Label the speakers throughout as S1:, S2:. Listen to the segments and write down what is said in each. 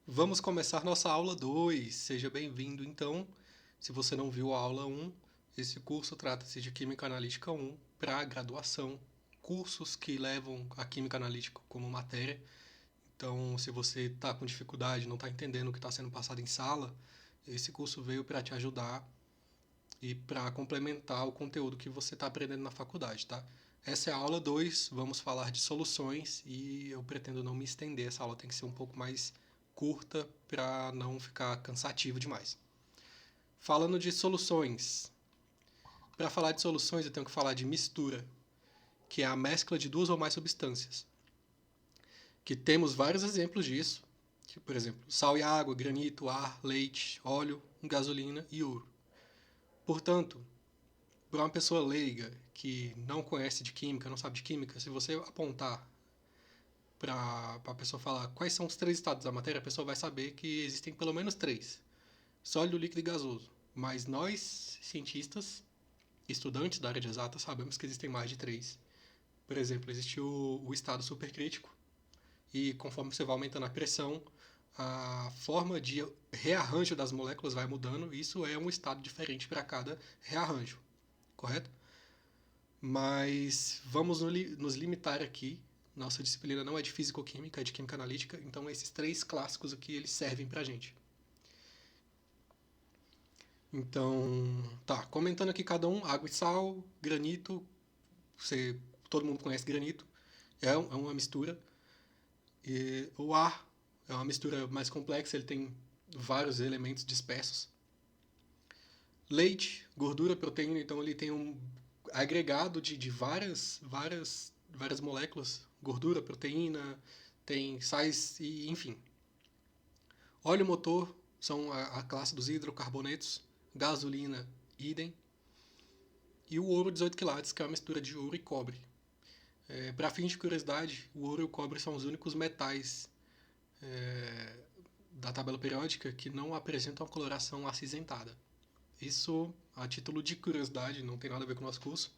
S1: Vamos começar nossa aula 2. Seja bem-vindo, então. Se você não viu a aula um, esse curso trata-se de Química Analítica 1 para graduação, cursos que levam a Química Analítica como matéria. Então, se você está com dificuldade, não está entendendo o que está sendo passado em sala, esse curso veio para te ajudar e para complementar o conteúdo que você está aprendendo na faculdade, tá? Essa é a aula 2. Vamos falar de soluções e eu pretendo não me estender, essa aula tem que ser um pouco mais curta para não ficar cansativo demais. Falando de soluções, para falar de soluções eu tenho que falar de mistura, que é a mescla de duas ou mais substâncias, que temos vários exemplos disso, que, por exemplo, sal e água, granito, ar, leite, óleo, gasolina e ouro. Portanto, para uma pessoa leiga que não conhece de química, não sabe de química, se você apontar para a pessoa falar quais são os três estados da matéria, a pessoa vai saber que existem pelo menos três: sólido, líquido e gasoso. Mas nós, cientistas, estudantes da área de exatas, sabemos que existem mais de três. Por exemplo, existe o estado supercrítico, e conforme você vai aumentando a pressão, a forma de rearranjo das moléculas vai mudando. Isso é um estado diferente para cada rearranjo, correto? Mas vamos nos limitar aqui. Nossa disciplina não é de físico-química, é de química analítica, então esses três clássicos aqui eles servem pra gente. Então, tá, comentando aqui cada um: água e sal, granito, você, todo mundo conhece granito, é uma mistura. E o ar é uma mistura mais complexa, ele tem vários elementos dispersos. Leite, gordura, proteína, então ele tem um agregado de várias moléculas, gordura, proteína, tem sais e enfim. Óleo motor são a classe dos hidrocarbonetos, gasolina, idem, e o ouro 18 quilates, que é uma mistura de ouro e cobre. Para fins de curiosidade, o ouro e o cobre são os únicos metais é, da tabela periódica que não apresentam a coloração acinzentada. Isso, a título de curiosidade, não tem nada a ver com o nosso curso,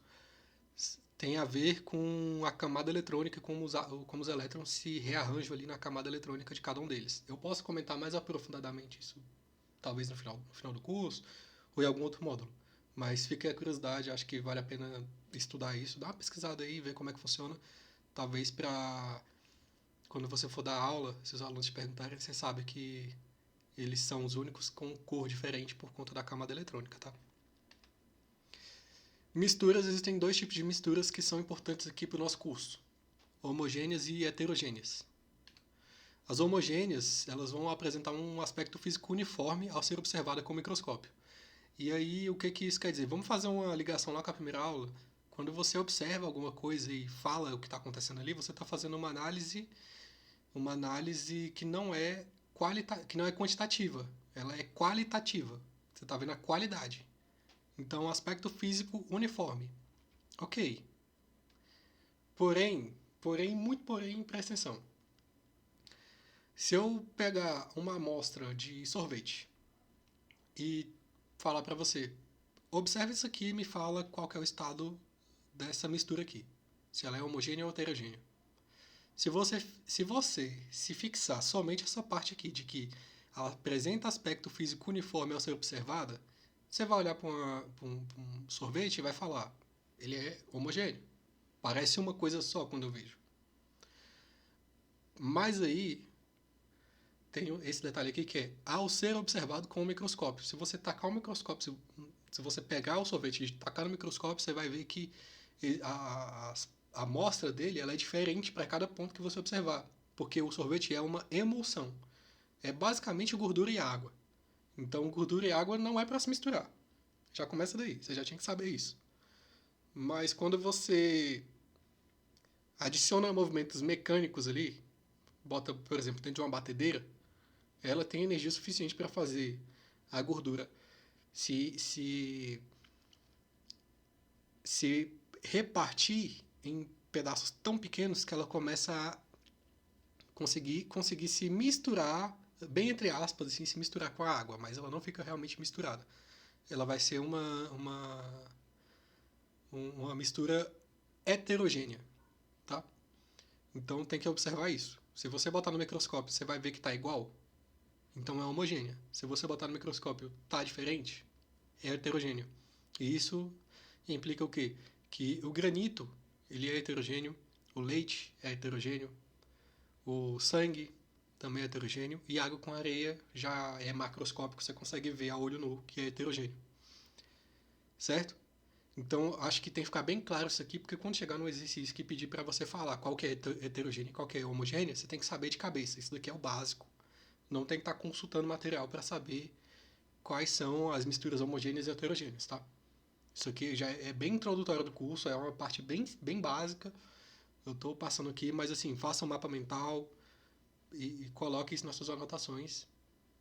S1: tem a ver com a camada eletrônica, como os elétrons se rearranjam ali na camada eletrônica de cada um deles. Eu posso comentar mais aprofundadamente isso, talvez no final do curso, ou em algum outro módulo. Mas fica a curiosidade, acho que vale a pena estudar isso, dar uma pesquisada aí, ver como é que funciona. Talvez para quando você for dar aula, se os alunos te perguntarem, você sabe que eles são os únicos com cor diferente por conta da camada eletrônica, tá? Misturas, existem dois tipos de misturas que são importantes aqui para o nosso curso: homogêneas e heterogêneas. As homogêneas, elas vão apresentar um aspecto físico uniforme ao ser observada com o microscópio. E aí, o que que isso quer dizer? Vamos fazer uma ligação lá com a primeira aula. Quando você observa alguma coisa e fala o que está acontecendo ali, você está fazendo uma análise que não é quantitativa, ela é qualitativa. Você está vendo a qualidade. Então, aspecto físico uniforme. Ok. Muito porém, presta atenção. Se eu pegar uma amostra de sorvete e falar para você, observe isso aqui e me fala qual que é o estado dessa mistura aqui. Se ela é homogênea ou heterogênea. Se você se fixar somente essa parte aqui de que ela apresenta aspecto físico uniforme ao ser observada, você vai olhar para um sorvete e vai falar, ele é homogêneo. Parece uma coisa só quando eu vejo. Mas aí tem esse detalhe aqui que é ao ser observado com o microscópio. Se você tacar o microscópio, se você pegar o sorvete e tacar no microscópio, você vai ver que a amostra dele ela é diferente para cada ponto que você observar. Porque o sorvete é uma emulsão. É basicamente gordura e água. Então, gordura e água não é para se misturar. Já começa daí, você já tinha que saber isso. Mas quando você adiciona movimentos mecânicos ali, bota, por exemplo, dentro de uma batedeira, ela tem energia suficiente para fazer a gordura se, se, se repartir em pedaços tão pequenos que ela começa a conseguir se misturar, bem entre aspas, assim, se misturar com a água, mas ela não fica realmente misturada. Ela vai ser uma mistura heterogênea, tá? Então tem que observar isso. Se você botar no microscópio, você vai ver que está igual. então é homogênea. Se você botar no microscópio, tá diferente, é heterogêneo. E isso implica o quê? Que o granito, ele é heterogêneo, o leite é heterogêneo, o sangue também é heterogêneo, e água com areia já é macroscópico, você consegue ver a olho nu que é heterogêneo. Certo? Então, acho que tem que ficar bem claro isso aqui, porque quando chegar no exercício que pedir para você falar qual que é heterogêneo e qual que é homogênea, você tem que saber de cabeça. Isso daqui é o básico. Não tem que estar consultando material para saber quais são as misturas homogêneas e heterogêneas, tá? Isso aqui já é bem introdutório do curso, é uma parte bem básica. Eu estou passando aqui, mas assim, faça um mapa mental e coloque isso nas suas anotações.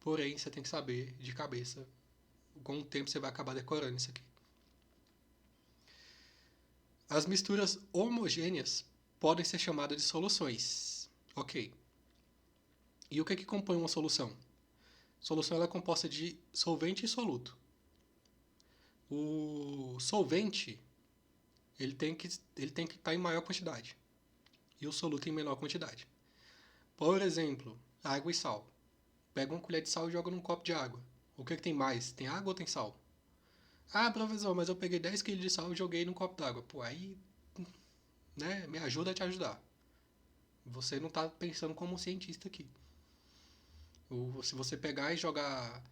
S1: Porém, você tem que saber de cabeça. Com o tempo você vai acabar decorando isso aqui. As misturas homogêneas podem ser chamadas de soluções. Ok. E o que é que compõe uma solução? Solução ela é composta de solvente e soluto. O solvente ele tem que estar em maior quantidade e o soluto em menor quantidade. Por exemplo, água e sal. Pega uma colher de sal e joga num copo de água. O que é que tem mais? Tem água ou tem sal? Ah, professor, mas eu peguei 10 kg de sal e joguei num copo d'água. Pô, aí, né, me ajuda a te ajudar. Você não está pensando como um cientista aqui. Ou se você pegar e jogar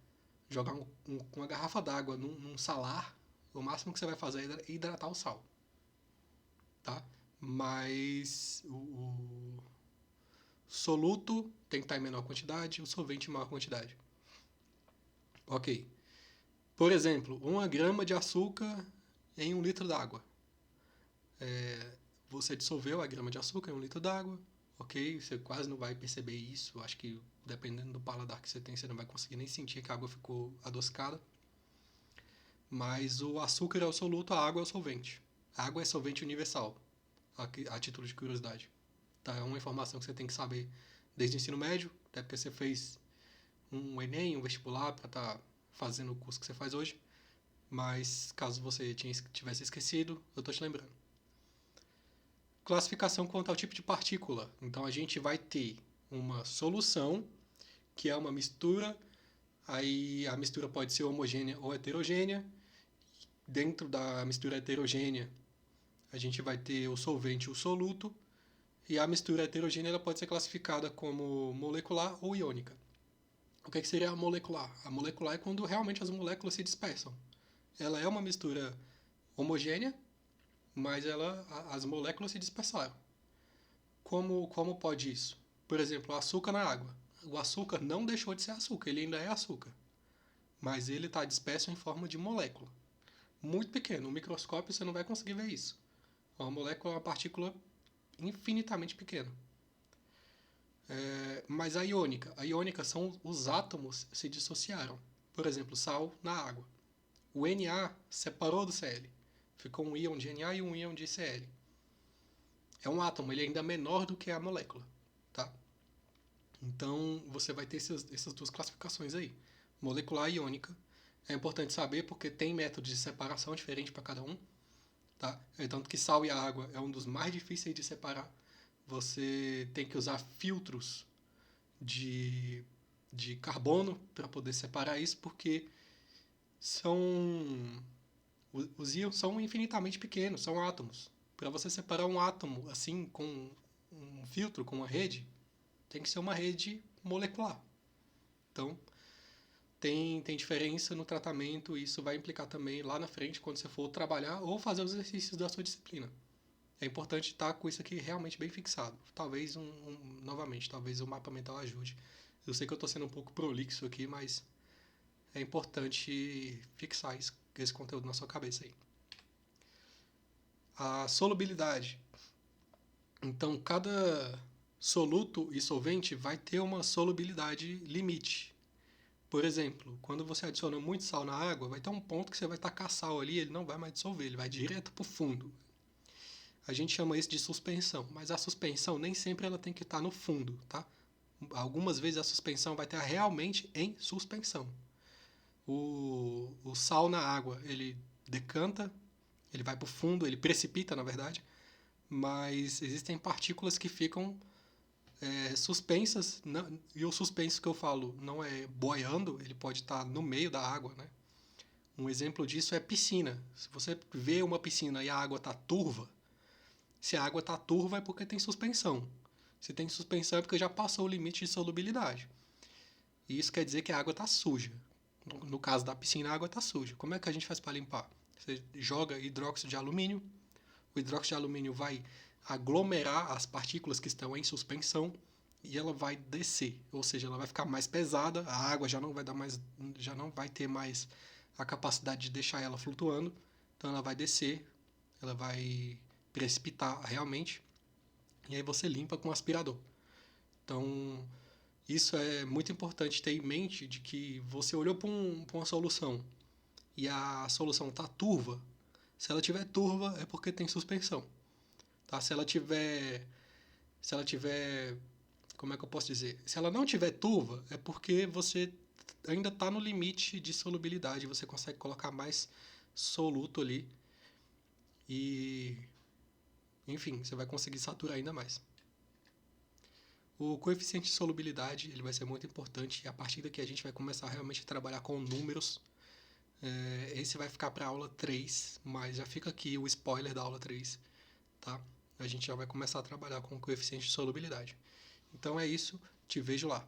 S1: uma garrafa d'água num salar, o máximo que você vai fazer é hidratar o sal, tá? Mas o soluto tem que estar em menor quantidade, o solvente em maior quantidade. Ok. Por exemplo, 1 grama de açúcar em 1 litro d'água. Você dissolveu a grama de açúcar em 1 litro d'água, ok? Você quase não vai perceber isso. Acho que dependendo do paladar que você tem, você não vai conseguir nem sentir que a água ficou adocicada. Mas o açúcar é o soluto, a água é o solvente. A água é solvente universal, a título de curiosidade. Tá? É uma informação que você tem que saber desde o ensino médio, até porque você fez um Enem, um vestibular para estar fazendo o curso que você faz hoje. Mas caso você tivesse esquecido, eu estou te lembrando. Classificação quanto ao tipo de partícula. Então a gente vai ter uma solução, que é uma mistura. Aí a mistura pode ser homogênea ou heterogênea. Dentro da mistura heterogênea, a gente vai ter o solvente e o soluto. E a mistura heterogênea ela pode ser classificada como molecular ou iônica. O que seria a molecular? A molecular é quando realmente as moléculas se dispersam. Ela é uma mistura homogênea, mas as moléculas se dispersaram. Como pode isso? Por exemplo, o açúcar na água. O açúcar não deixou de ser açúcar, ele ainda é açúcar. Mas ele está disperso em forma de molécula. Muito pequeno. No microscópio você não vai conseguir ver isso. Uma molécula é uma partícula infinitamente pequena. Mas a iônica são os átomos se dissociaram. Por exemplo, sal na água. O Na separou do Cl. Ficou um íon de Na e um íon de Cl. É um átomo, ele é ainda menor do que a molécula. Tá? Então, você vai ter essas duas classificações aí. Molecular e iônica. É importante saber porque tem métodos de separação diferentes para cada um. Tá? Tanto que sal e água é um dos mais difíceis de separar. Você tem que usar filtros de, de carbono para poder separar isso, porque são os íons são infinitamente pequenos, são átomos. Para você separar um átomo assim com um filtro, com uma rede, tem que ser uma rede molecular. Então, tem diferença no tratamento e isso vai implicar também lá na frente quando você for trabalhar ou fazer os exercícios da sua disciplina. É importante estar com isso aqui realmente bem fixado. Talvez, novamente, talvez o mapa mental ajude. Eu sei que eu estou sendo um pouco prolixo aqui, mas é importante fixar esse conteúdo na sua cabeça aí. A solubilidade. Então, cada soluto e solvente vai ter uma solubilidade limite. Por exemplo, quando você adiciona muito sal na água, vai ter um ponto que você vai tacar sal ali, ele não vai mais dissolver, ele vai direto para o fundo. A gente chama isso de suspensão, mas a suspensão nem sempre ela tem que estar no fundo, tá? Algumas vezes a suspensão vai estar realmente em suspensão. O sal na água, ele decanta, ele vai para o fundo, ele precipita, na verdade, mas existem partículas que ficam suspensas, e o suspenso que eu falo não é boiando, ele pode estar no meio da água, né? Um exemplo disso é piscina. Se você vê uma piscina e a água está turva, se a água está turva é porque tem suspensão. Se tem suspensão é porque já passou o limite de solubilidade. E isso quer dizer que a água está suja. No caso da piscina, a água está suja. Como é que a gente faz para limpar? Você joga hidróxido de alumínio, o hidróxido de alumínio vai aglomerar as partículas que estão em suspensão e ela vai descer, ou seja, ela vai ficar mais pesada, a água já não vai ter mais a capacidade de deixar ela flutuando, então ela vai descer, ela vai precipitar realmente, e aí você limpa com um aspirador. Então, isso é muito importante ter em mente de que você olhou para uma solução e a solução está turva. Se ela tiver turva é porque tem suspensão. Tá? Se ela tiver, como é que eu posso dizer? Se ela não tiver turva é porque você ainda está no limite de solubilidade. Você consegue colocar mais soluto ali e, enfim, você vai conseguir saturar ainda mais. O coeficiente de solubilidade ele vai ser muito importante e a partir daqui a gente vai começar realmente a trabalhar com números. Esse vai ficar para a aula 3, mas já fica aqui o spoiler da aula 3, tá? A gente já vai começar a trabalhar com o coeficiente de solubilidade. Então é isso, te vejo lá.